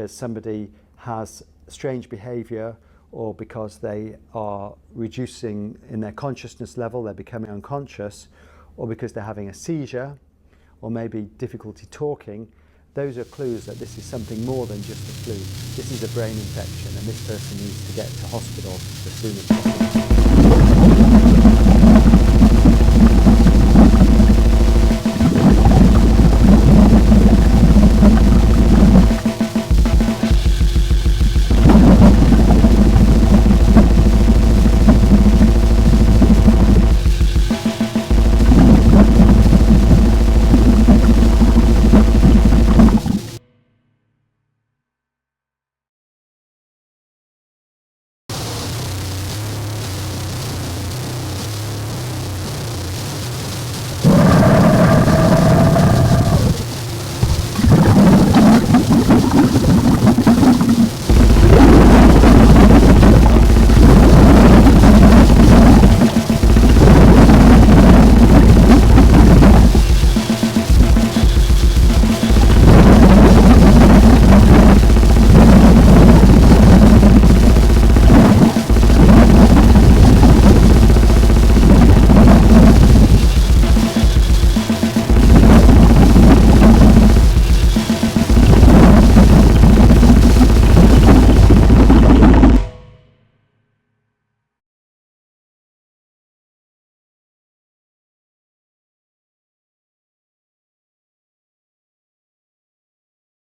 Somebody has strange behavior, or because they are reducing in their consciousness level, they're becoming unconscious, or because they're having a seizure, or maybe difficulty talking, those are clues that this is something more than just a flu. This is a brain infection, and this person needs to get to hospital as soon as possible.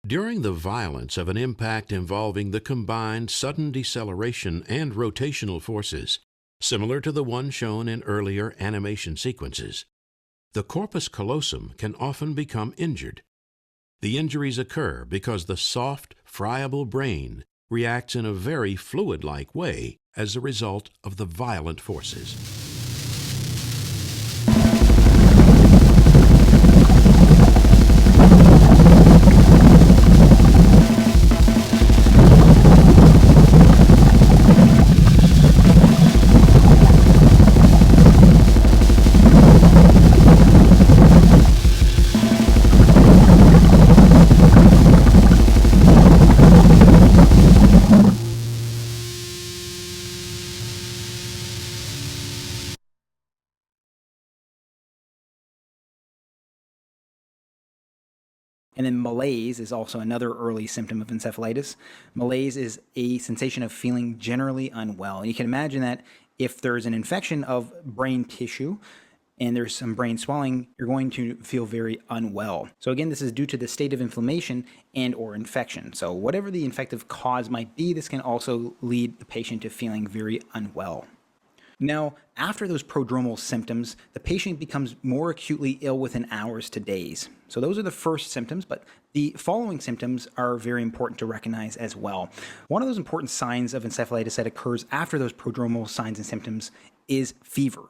During the violence of an impact involving the combined sudden deceleration and rotational forces, similar to the one shown in earlier animation sequences, the corpus callosum can often become injured. The injuries occur because the soft, friable brain reacts in a very fluid-like way as a result of the violent forces. And then malaise is also another early symptom of encephalitis. Malaise is a sensation of feeling generally unwell. And you can imagine that if there's an infection of brain tissue and there's some brain swelling, you're going to feel very unwell. So again, this is due to the state of inflammation and or infection. So whatever the infective cause might be, this can also lead the patient to feeling very unwell. Now, after those prodromal symptoms, the patient becomes more acutely ill within hours to days. So those are the first symptoms, but the following symptoms are very important to recognize as well. One of those important signs of encephalitis that occurs after those prodromal signs and symptoms is fever.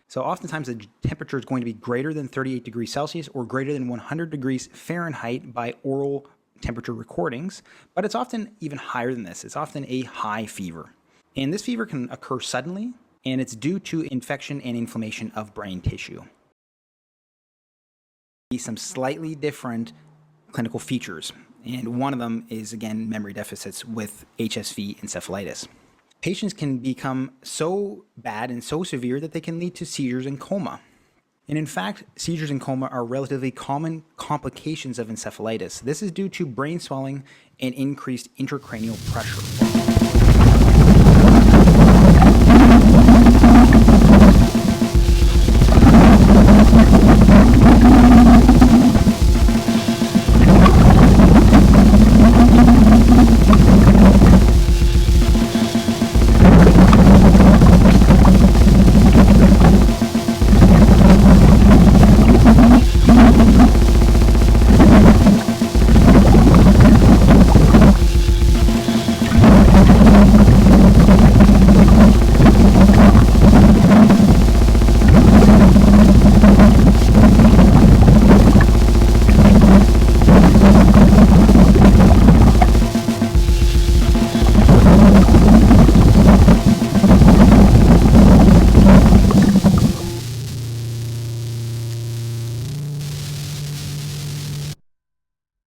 So oftentimes the temperature is going to be greater than 38 degrees Celsius or greater than 100 degrees Fahrenheit by oral temperature recordings, but it's often even higher than this. It's often a high fever. And this fever can occur suddenly, and it's due to infection and inflammation of brain tissue. Some slightly different clinical features, and one of them is, again, memory deficits with HSV encephalitis. Patients can become so bad and so severe that they can lead to seizures and coma. And in fact, seizures and coma are relatively common complications of encephalitis. This is due to brain swelling and increased intracranial pressure.